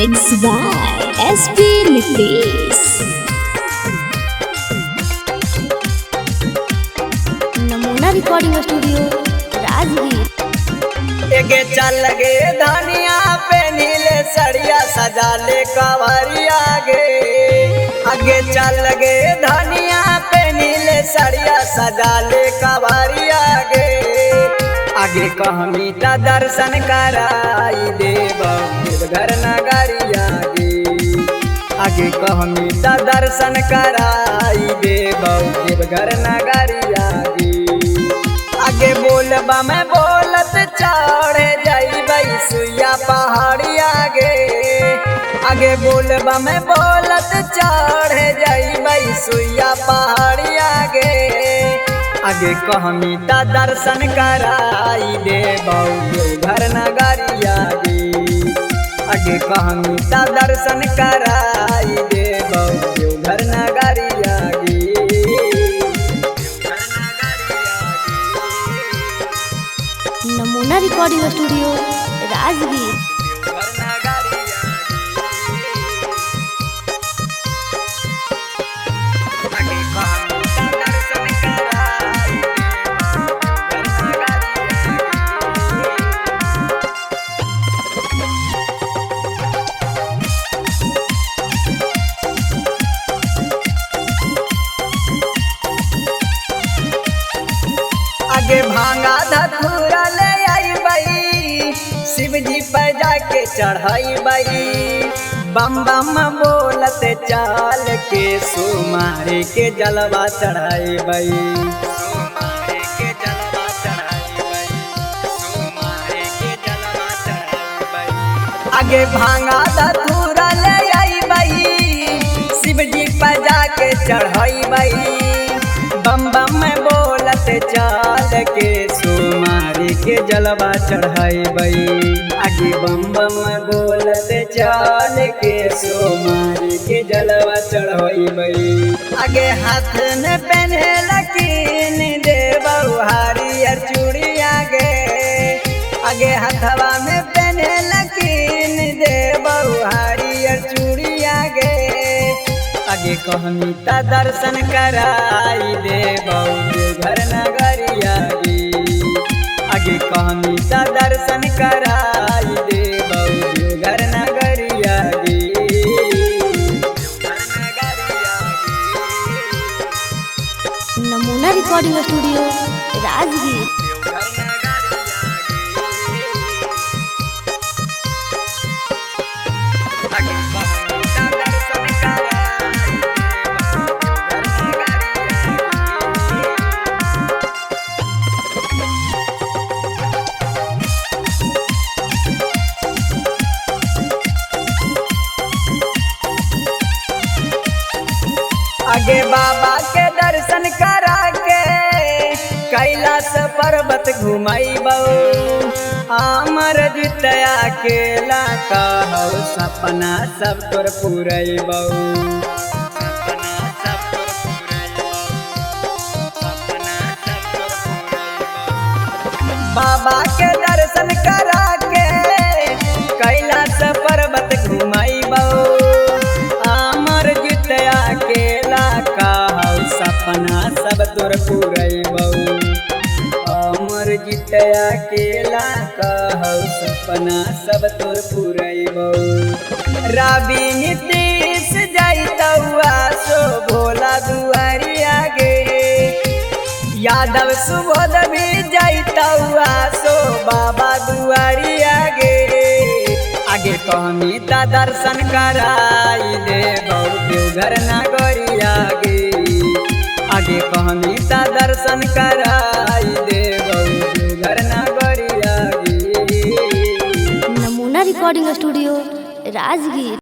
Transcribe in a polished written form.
Mixed by SP Nitish. नमूना recording studio Rajgir. एगे चल गे धनिया पे नीले सड़िया सजा ले कवरिया गे। आगे चल गे धनिया पे नीले सड़िया सजा ले कवरिया गे। आगे कहमी ता दर्शन कराई देव घर नगरिया गे। आगे कहमी ता दर्शन कराई देव घर नगरिया गे। आगे बोलबा में बोलत चढ़े जाई सुइया पहाड़िया गे। आगे बोलबा में बोलत चढ़े जाई सुइया पहाड़िया गे। आगे कहमी ता दर्शन कराई देव घर नगरिया गे। आगे कहमी ता दर्शन कराई देव घर नगरिया गे। नमूना रिकॉर्डिंग स्टूडियो राजगीर। आगे भांगा धतूरा ले आई बई शिव जी पर जाके चढ़ाई बई। बम बम बोलत चाल के सुमारे के जलवा चढ़ाई बई। आगे भांगा धतूरा ले आई बई शिव जी पर जाके चढ़ाई बई। बम बम बोलत चाल के सुमारी के जलवा चढ़ाई बई। आगे बम बम बोलत चाल के सुमारी के जलवा चढ़ाई बई। आगे हाथ में पहने लकीन देव हरियर चूड़िया गे। आगे हाथवा में पहने लकीन देव हरियर चूड़िया गे। आगे कहमी ता दर्शन कराई देव घर नगरिया गे। आगे कहमी ता दर्शन कराई देव घर नगरिया गे। नमूना रिकॉर्डिंग स्टूडियो राजगीर। आगे बाबा के दर्शन करा के कैलाश पर्वत घुमाइबो। आमर जितया के कहौ सपना सब तोर पुरैबो। बाबा के दर्शन करा के कैलाश पर्वत घुमाइबो। आमर जितया के सपना सब तोर पुरैबो। अमर जितया केला कहौ सपना सब तोर पुरैबो। रवि नीतीश जाइतौआ सो भोला दुआरिया गे। यादव सुबोध भी जाइतौआ सो बाबा दुआरिया गे। आगे कहमी ता दर्शन कराई देव घर नगरिया गे। आगे कहमी ता दर्शन कराई देव घर नगरिया गे। नमूना रिकॉर्डिंग स्टूडियो राजगीर।